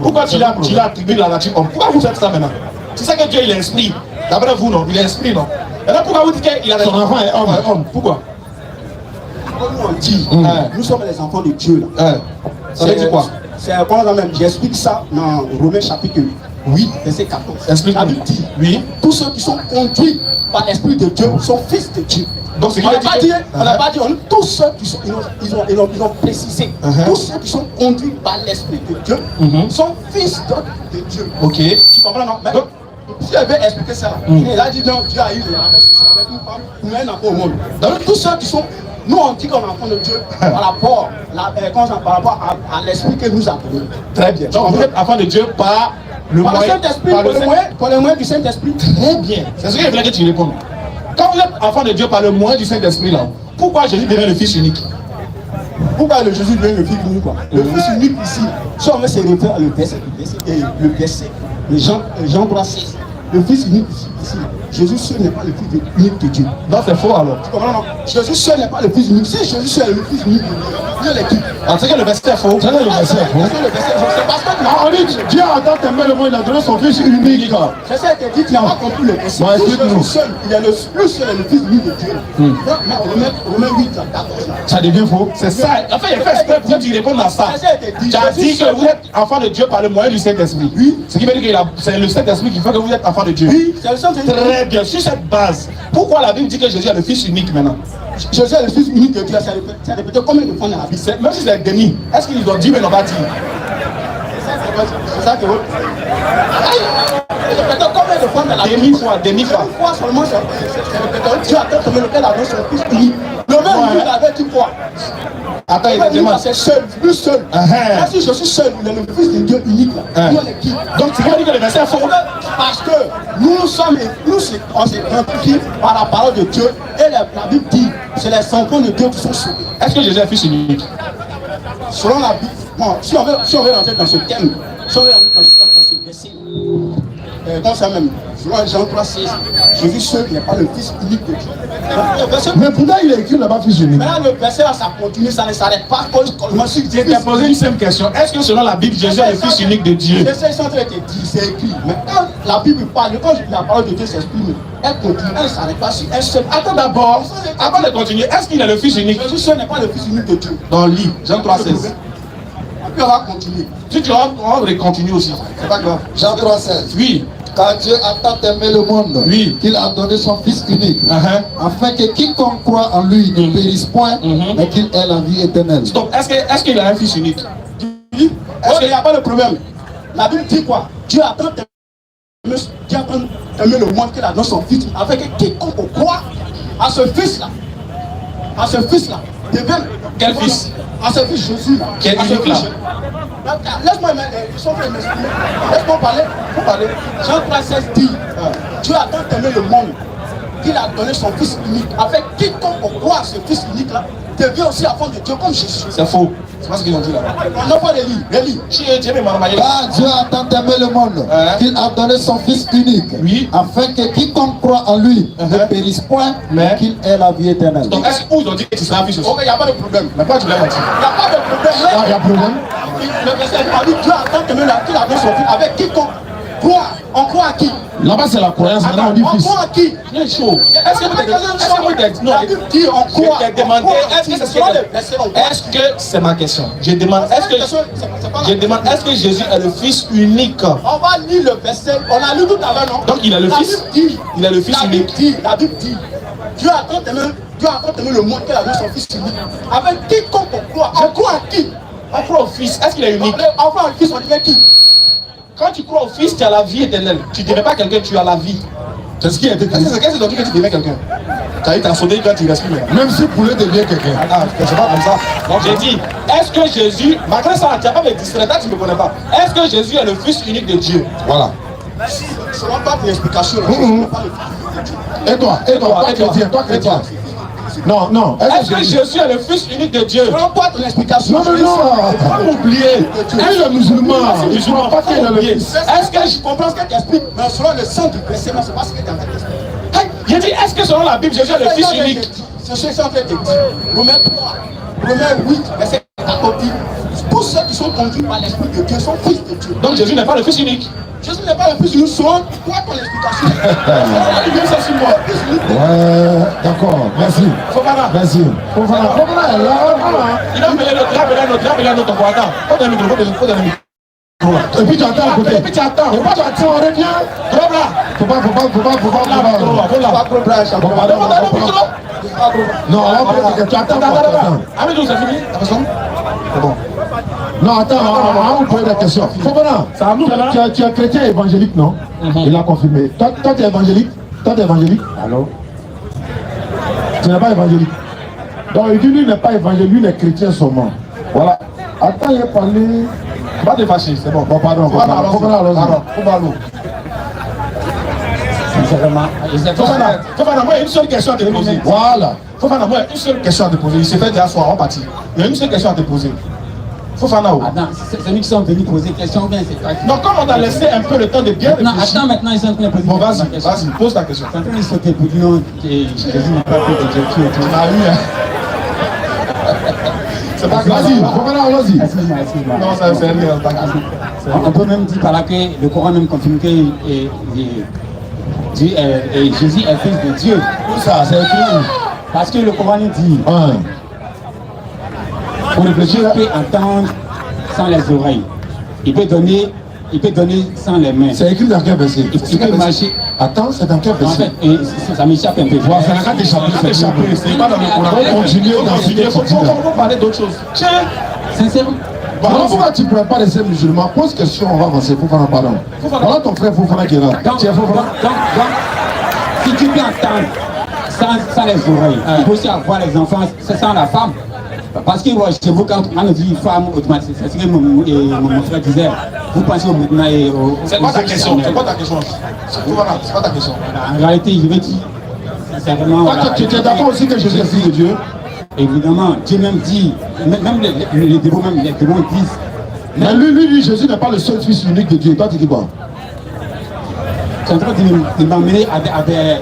Pourquoi tu l'as attribué la nature homme? Pourquoi vous faites ça maintenant? Tu sais que Dieu il est esprit. D'après vous, non? Il est esprit, non? Et là, pourquoi vous dites qu'il a son enfant est homme? Pourquoi? Nous on dit, nous sommes les enfants de Dieu là. Ça veut dire quoi? C'est quoi même? J'explique ça dans Romains chapitre 8, verset 14. Explique-moi. La Bible dit, Oui. tous ceux qui sont conduits par l'Esprit de Dieu sont fils de Dieu. Donc c'est On n'a pas dit, tous ceux qui sont, ils ont précisé, tous ceux qui sont conduits par l'Esprit de Dieu sont fils de Dieu. Ok. Tu comprends non? Mais, si elle veut expliquer ça, il a dit non, Dieu a eu des relations avec une femme, ou un enfant au monde. Donc tous ceux qui sont, nous on dit qu'on est enfant de Dieu par rapport, par rapport à l'esprit que nous avons. Très bien. Donc vous êtes enfant de Dieu par le Par le moyen. Saint-Esprit, par le moyen du Saint-Esprit. Très bien. C'est ce que je voulais que tu répondes. Quand vous êtes enfant de Dieu par le moyen du Saint-Esprit là, pourquoi Jésus devient le Fils unique? Pourquoi le Jésus devient le Fils unique quoi? Le Fils unique ici, si on veut se référer à le verset, Jean 3,16. Le Fils unique ici, Jésus seul n'est pas le Fils unique de Dieu. Non, c'est faux alors. Tu comprends non? Jésus seul n'est pas le Fils unique. Si Jésus seul est le Fils unique de Dieu, Dieu l'est qui? C'est que le verset est faux. C'est que le verset est faux. C'est parce que On dit Dieu a tant aimé le monde, il a donné son Fils unique. c'est ça qui est dit, tu n'as pas compris le verset. Bon, explique-nous. Seul, il est le seul est le Fils unique de Dieu. Romains 8, 14. Ça devient faux. C'est ça. En fait, il fait exprès pour que tu répondes à ça. Tu as dit que vous êtes enfant de Dieu par le moyen du Saint-Esprit. Oui. Ce qui veut dire que c'est le Saint-Esprit qui fait que vous êtes enfant de Dieu. Oui, c'est le Saint-Esprit. Très bien. Sur cette base, pourquoi la Bible dit que Jésus est le Fils unique maintenant? Jésus est le Fils unique de Dieu. C'est répété combien de fois dans la Bible? Même si c'est déni, est-ce qu'ils doivent dire mais non pas dire? C'est ça que vous. Répété combien de fois dans la Bible? Demi-fois. Une fois seulement, c'est répété. Dieu a tant aimé lequel a donné son Fils unique. Le même Dieu l'avait dit quoi? Attends, il demande. C'est seul, plus seul. Si je suis seul, il est le Fils de Dieu unique là. Nous on est qui? Donc tu veux dire que le verset est faux? Parce que nous on s'identifie par la parole de Dieu et la Bible dit c'est les enfants de Dieu qui sont sauvés. Est-ce que Jésus est Fils unique? Selon la Bible, bon, si on veut rentrer dans ce thème, si on veut rentrer dans ce verset, dans ça même, selon Jean 3,16, Jésus seul n'est pas le Fils unique de Dieu. Mais pourtant il est écrit là-bas Fils unique. Maintenant le verset là, ça continue, ça ne s'arrête pas. Je t'ai posé une simple question. Est-ce que selon la Bible, Jésus est le Fils unique de Dieu? C'est ça qui est dit, c'est écrit. Mais quand la Bible parle, quand la parole de Dieu s'exprime, elle continue, elle ne s'arrête pas sur un seul. Attends d'abord, avant de continuer, est-ce qu'il est le Fils unique? Jésus seul n'est pas le Fils unique de Dieu. Dans le livre, Jean 3,16. Et puis on va continuer. Si tu vas, on va continuer aussi. C'est pas grave. Jean 3,16. Oui. Car Dieu a tant aimé le monde qu'il a donné son Fils unique, afin que quiconque croit en lui ne périsse point, mais qu'il ait la vie éternelle. Donc, est-ce qu'il a un Fils unique? Oui. Est-ce qu'il n'y a pas de problème? La Bible dit quoi? Dieu a tant aimé le monde qu'il a donné son Fils, afin que quiconque croit à ce Fils-là, de même. Quel Fils? À ce Fils Jésus. Quel unique là? Laisse-moi m'exprimer. Laisse-moi parler. Faut parler. Jean 3,16 dit Dieu a tant aimé le monde qu'il a donné son Fils unique. Avec quiconque croit à ce Fils unique là, devient aussi enfant de Dieu comme Jésus. C'est faux. C'est pas ce qu'ils ont dit là. On n'a pas de lire. Car Dieu a tant aimé le monde qu'il a donné son Fils unique, afin que quiconque croit en lui ne périsse point, mais qu'il ait la vie éternelle. Donc est-ce qu'ils ont dit que tu seras Fils aussi? Ok, il n'y a pas de problème. Mais pas tu l'as dit. Il n'y a pas de problème. Il y a problème. Le verset dit Dieu a tant aimé qu'il a donné son Fils avec quiconque On croit à qui? Là-bas, c'est la croyance. Maintenant, on dit On fils. croit à qui? Il y a une chose. Est-ce que non, La Bible dit on croit. je t'ai demandé, est-ce que c'est ma question? Je demande, est-ce que Jésus est le Fils unique? On va lire le verset. On a lu tout à l'heure, non? Donc il a le Fils. Il est le Fils unique. La Bible dit. Dieu a tant aimé le monde qu'il a donné son Fils unique. Avec quiconque on croit. On croit à qui? On croit au Fils. Est-ce qu'il est unique? On croit au Fils, on dirait qui? Quand tu crois au Fils, tu as la vie éternelle. Tu ne deviens pas quelqu'un, tu as la vie. C'est ce qui a été dit. Qu'est-ce que que tu deviens quelqu'un? Tu as été sauvé quand tu respires. Même si poulet devient quelqu'un. Ah, c'est pas comme ça. Donc j'ai dit, est-ce que Jésus, malgré ça, tu n'as pas me distraire, tu ne me connais pas. Est-ce que Jésus est le Fils unique de Dieu? Voilà. Ce n'est pas une explication. Et toi, toi chrétien. Non, non. Est-ce que Jésus est le Fils unique de Dieu? Ce n'est pas ton explication. Non, faut pas oublier. Elle est musulman. Il ne faut pas qu'il est le fils. Est-ce que je comprends ce que tu expliques? Mais selon le sang du verset, c'est pas ce que tu as fait. J'ai dit, est-ce que selon la Bible, Jésus est le Fils unique? C'est ce que j'ai en fait de dire. Romains 3, Romains 8, verset 14 dit, tous ceux qui sont conduits par l'Esprit de Dieu sont fils de Dieu. Donc Jésus n'est pas le Fils unique. Jésus n'est pas le Fils unique, selon quoi ton explication? Ouais, d'accord. Merci. Fofana. Merci. Fofana est là. Il a appelé notre voix. Attends, faut donner le micro, faut donner le micro. Et puis tu attends à côté. Et puis tu attends. Et puis tu attends, on revient. Drop là. Faut pas. Non, tu attends. Amidou, c'est fini? C'est bon. Non, attends, on va vous poser la question. Fofana, tu es chrétien évangélique, non? Il a confirmé. Toi, tu es évangélique? Allô? Tu n'es pas évangélique. Donc, il dit, lui n'est pas évangélique, lui, il est chrétien seulement. Voilà. Attends, il a parlé. Pas de fâcher, c'est bon. Bon, pardon. Fofana, moi, il y a une seule question à te poser. Voilà. Fofana, moi, il y a une seule question à te poser. Il s'est fait déjà soir, on partit. Il y a une seule question à te poser. Fofana, Attends, c'est nous qui sommes venus poser des questions, bien c'est pas. donc, comme on a laissé un peu le temps de bien Non, réfléchir. attends, maintenant ils sont en train de poser Bon, ma question. vas-y, pose ta question. Ils sont en train de sauter pour dire non, que Jésus n'a pas fait de Dieu, tout et tout. On a eu, hein. C'est pas grave. Vas-y, Fofana, vas-y. Excuse-moi. Non, ça c'est rien, pas grave. On peut même dire par là que le Coran même confirme que Jésus est fils de Dieu. Tout ça, c'est écrit. Parce que le Coran nous dit Pour réfléchir. qu'il peut entendre sans les oreilles. Il peut donner sans les mains. C'est écrit dans quel verset? Il peut marcher. Attends, c'est dans quel En verset? fait, ça m'échappe un peu. Voilà, c'est la carte échappée. C'est pas dans le Coran. On continue dans ce que tu Faut dis là. parler d'autre chose. Tiens. Sincèrement. Alors pourquoi tu ne prends pas les ces musulmans? Pose question, on va avancer. Fofana, pardon. Voilà ton frère Fofana qui est là. Tiens, Fofana. Donc, si tu peux entendre sans les oreilles, tu peux aussi avoir les enfants sans la femme. Parce que chez vous, quand on dit femme automatique, c'est ce que mon frère disait. Vous pensez au maintenant et au. C'est quoi ta question? C'est quoi ta question? C'est quoi ta question? En réalité, je vais dire sincèrement. Toi, tu es d'accord aussi que Jésus est fils de Dieu? Évidemment, Dieu même dit, même les dévots disent. Mais lui, Jésus n'est pas le seul fils unique de Dieu. Toi, tu dis quoi? Tu es en train de m'emmener à des.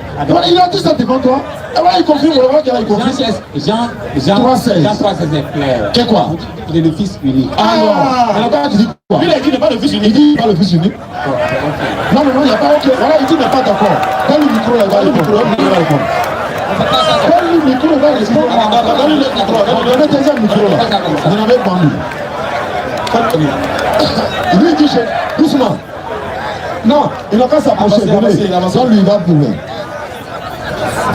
Il a dit ça devant toi. Et voilà, il confirme, on va qu'il a confirme. Jean 3,16 est clair. Qu'est quoi? Il est le fils unique. Ah non. Alors toi, tu dis quoi? Lui, il a dit qu'il n'est pas le fils Il unique. dit qu'il n'est pas le fils unique. Non, il n'y a pas ok. Voilà, il dit qu'il n'est pas d'accord. Donne le micro, il va répondre. Donne le micro, il va répondre. Donne le micro. Donne le deuxième micro là. Vous n'avez pas mis. Lui, il dit doucement. Non, il n'a qu'à s'approcher. Donne-lui, il va pouvoir.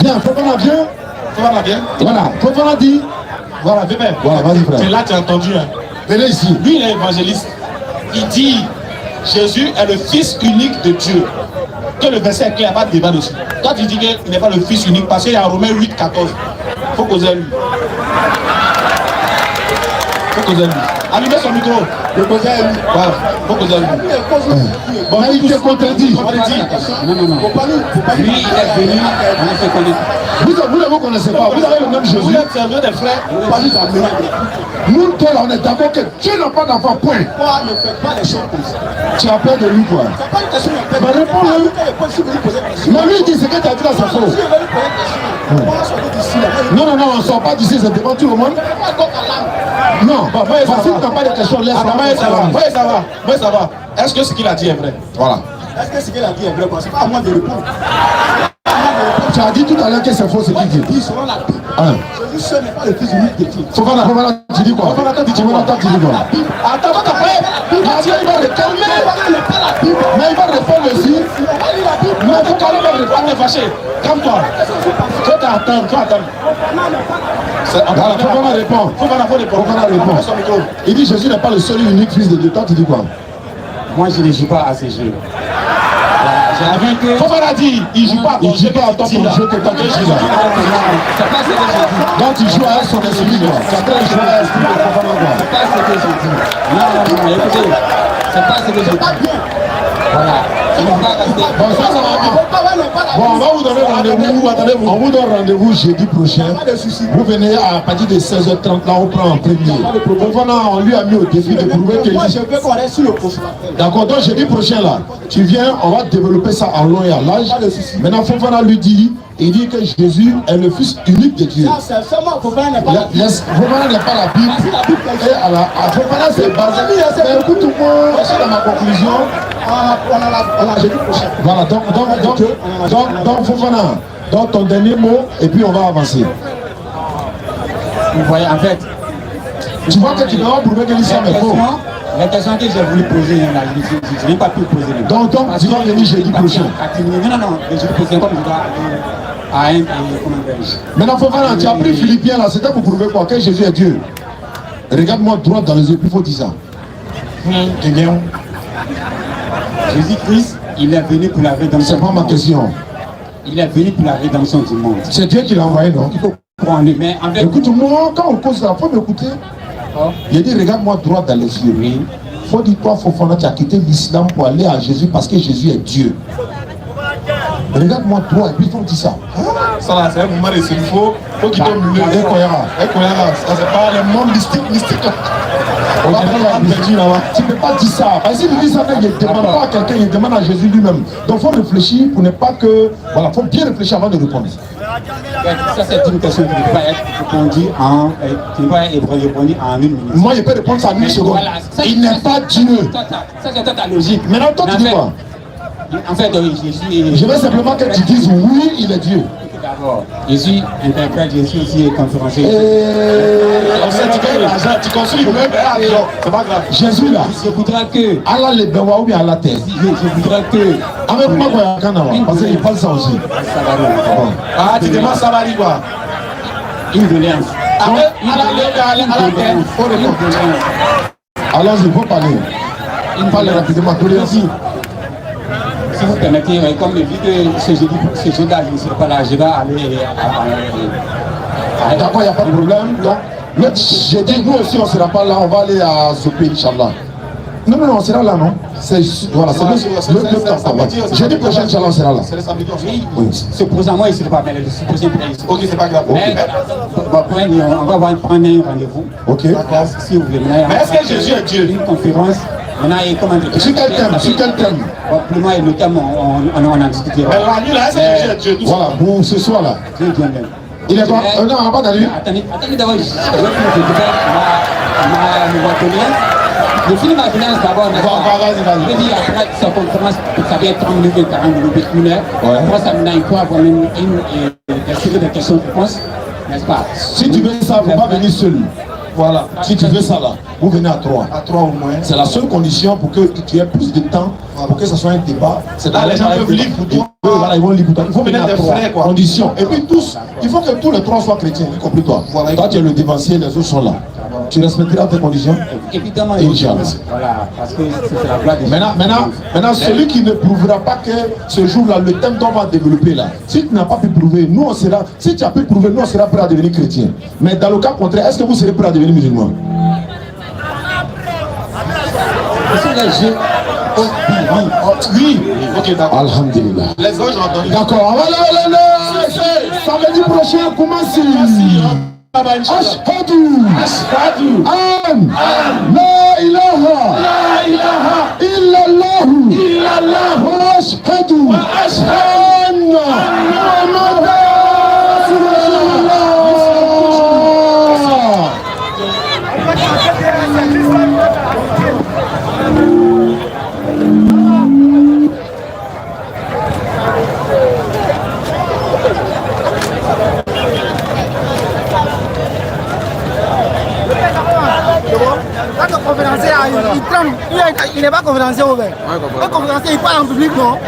Bien, Fofana bien. Fofana bien. Voilà, Fofana dit. Voilà, bébé. Voilà, vas-y frère. C'est là, tu as entendu. Hein. Venez ici. Lui, il est évangéliste. Il dit Jésus est le fils unique de Dieu. Que le verset est clair, il n'y a pas de débat dessus. Toi, tu dis qu'il n'est pas le fils unique parce qu'il y a Romains 8, 14. Il faut causer lui. Il faut causer lui. Allumez son micro. Le causer à lui. Voilà. Il faut causer lui. Bon, il te contredit. Non. Lui, il est venu, on a fait connaître. Vous ne vous connaissez pas, vous avez le même Vous Jésus. êtes serveur des frères. Nous, toi, là, on est d'accord que Dieu n'a pas d'enfant, point. Pourquoi ne faites pas les choses comme ça? Tu as peur de lui, quoi. C'est pas une question de Mais réponds-le. Si vous lui posez une question. Mais lui, il dit ce que tu as dit là, c'est faux. Si vous lui posez une question, pourquoi sortez d'ici là? Non, on ne sort pas d'ici, c'est devant tout le monde. Non, Bon, moi, ça parce que va. tu n'as pas de questions, laisse Attends, moi, ça va. Est-ce que ce qu'il a dit est vrai? Voilà. Est-ce que ce qu'elle a dit est vrai? C'est pas à moi de répondre. Tu as dit tout à l'heure que c'est faux ce qu'il dit. Selon la Bible, Hein. Jésus seul n'est pas le fils unique de Dieu. Fofana, tu dis quoi? Fofana, tu dis quoi? Tu dis quoi? Attends, t'as pas Il va répondre. Mais il va répondre aussi. Mais il faut quand même répondre. T'es fâché. Calme-toi. Toi, t'attends. Voilà, Fofana répond. Fofana répond. Il dit Jésus n'est pas le seul et unique fils de Dieu. Toi, tu dis quoi? Moi, je ne joue pas à ces jeux. Fofana dit, il joue pas à ton jeu que toi tu joues là. C'est pas ce que j'ai dit. Donc tu joues à son esprit. Tu as très joué à l'esprit de Fofana. C'est pas ce que j'ai dit. Non, écoutez, c'est pas ce que j'ai dit. Voilà. Je ne vais pas rester. Bon, ça va. Bon, on va vous donner rendez-vous. Attendez-vous. On vous donne rendez-vous jeudi prochain. Vous venez à partir de 16h30. Là, on prend en premier. Fofana, on lui a mis au défi de prouver que. Moi, je veux qu'on reste sur le consommateur. D'accord, donc jeudi prochain là, tu viens, on va développer ça en long et en large. Maintenant, Fofana lui dit, il dit que Jésus est le fils unique de Dieu. Ça, c'est seulement Fofana n'est pas la Bible. Fofana n'est pas la Bible. Et à Fofana, c'est basé. Mais écoute, tout le monde, je suis dans ma conclusion. On a jeudi prochain. Voilà, donc Fofana, donc ton dernier mot, et puis on va avancer. Vous voyez, en fait, Tu vois que tu dois prouver que l'islam est faux. la question que j'ai voulu poser, je n'ai pas pu poser. Donc, tu vas venir jeudi prochain. Non, le jeudi prochain, comme je dois aller à un comment dirais-je. Maintenant, Fofana, tu as pris Philippiens là, c'était pour prouver quoi? Que Jésus est Dieu. Regarde-moi droit dans les yeux, puis il faut dire ça. Jésus-Christ, il est venu pour la rédemption. C'est pas ma question. Il est venu pour la rédemption du monde. C'est Dieu qui l'a envoyé, non? Il faut prendre lui. Mais en fait, Écoute-moi, quand on cause ça, il faut m'écouter. Il dit, regarde-moi droit dans les yeux. oui. Il faut dire, toi, Fofana, tu as quitté l'islam pour aller à Jésus parce que Jésus est Dieu. Regarde-moi droit et puis il faut dire ça. Ça là, c'est un moment de s'il faut qu'il donne le Et Koyara. ça c'est pas le monde mystique. On va prendre la vertu là-bas. Tu ne peux pas dire ça. Parce qu'il dit ça, il ne demande pas à quelqu'un, il demande à Jésus lui-même. Donc il faut réfléchir pour ne pas que. Voilà, il faut bien réfléchir avant de répondre. Ça, c'est une question qui ne peut pas être répondue en, en une minute. Moi, je peux répondre ça en une seconde. Voilà, ça, Il n'est pas Dieu. Ça, c'est ta logique. Maintenant, toi, tu dis quoi? En fait, Jésus. Je veux simplement que tu dises oui, il est Dieu. D'abord, Jésus interprète, Jésus aussi est conférencier. Tu construis le même. C'est pas grave. Jésus là. Je voudrais que. Allah le bewa ou bien Allah terre. Je voudrais que. Avec moi, parce qu'il parle ça aussi. Ah, tu demandes ça va quoi? Une doléance. Alors, il faut parler. Il parle rapidement. Si vous permettez, comme vu que ce jeudi-là, je ne serai pas là, je vais aller D'accord, il n'y a pas de problème. Donc, l'autre jeudi, nous aussi, on ne sera pas là. On va aller à Zopé, Inch'Allah. Non, on sera là, non? Voilà, c'est le temps. Jeudi prochain, Inch'Allah, on sera là. C'est le samedi prochain. Oui, ce prochain mois, il ne sera pas, mais le prochain Ok, c'est pas grave. Mais, on va prendre un rendez-vous. Ok. Si vous voulez. Mais est-ce que Jésus est Dieu? Une conférence. Maintenant, comment dire? Sur quel thème? Sur quel thème? Pour moi, le thème, on en discutera. Mais la nuit là, est-ce que Jésus est Dieu? Voilà, pour ce soir là. Je viens même. Il est pas. Non, on va pas d'aller. Attendez d'abord, je finis ma finance d'abord. Je dis après sa conférence, ça va être 30 minutes, 40 minutes, 1 heure. Après ça, maintenant, il faut avoir une série de questions-réponses, n'est-ce pas? Si tu veux ça, il ne faut pas venir seul. Voilà. Si tu veux ça là, vous venez à 3. À 3 au moins. C'est la seule condition pour que tu aies plus de temps, pour que ce soit un débat. C'est les gens peuvent lire pour toi. Voilà, ils vont lire pour toi. Il faut venir à des 3 frères, quoi. conditions. Et puis tous, il faut que tous les 3 soient chrétiens, y compris toi. Voilà. Toi, tu es le dévancier, les autres sont là. Tu respecteras tes conditions. Évidemment, Inch'Allah. voilà, parce que c'est la gloire de Dieu. Maintenant, celui qui ne prouvera pas que ce jour-là, le thème qu'on va développer là, si tu n'as pas pu prouver, nous on sera, si tu as pu prouver, nous on sera prêts à devenir chrétiens. Mais dans le cas contraire, est-ce que vous serez prêts à devenir musulmans? Oui. Ok, d'accord. Alhamdulillah. Les autres, j'ai entendu. D'accord, on va aller. Samedi prochain, commence. Ashhadu an la ilaha illallah wa ashhadu anna Muhammadan Rasulullah. Quand le conférencier là, il tremble, il n'est pas conférencier ouvert. Un conférencier, il parle en public, non?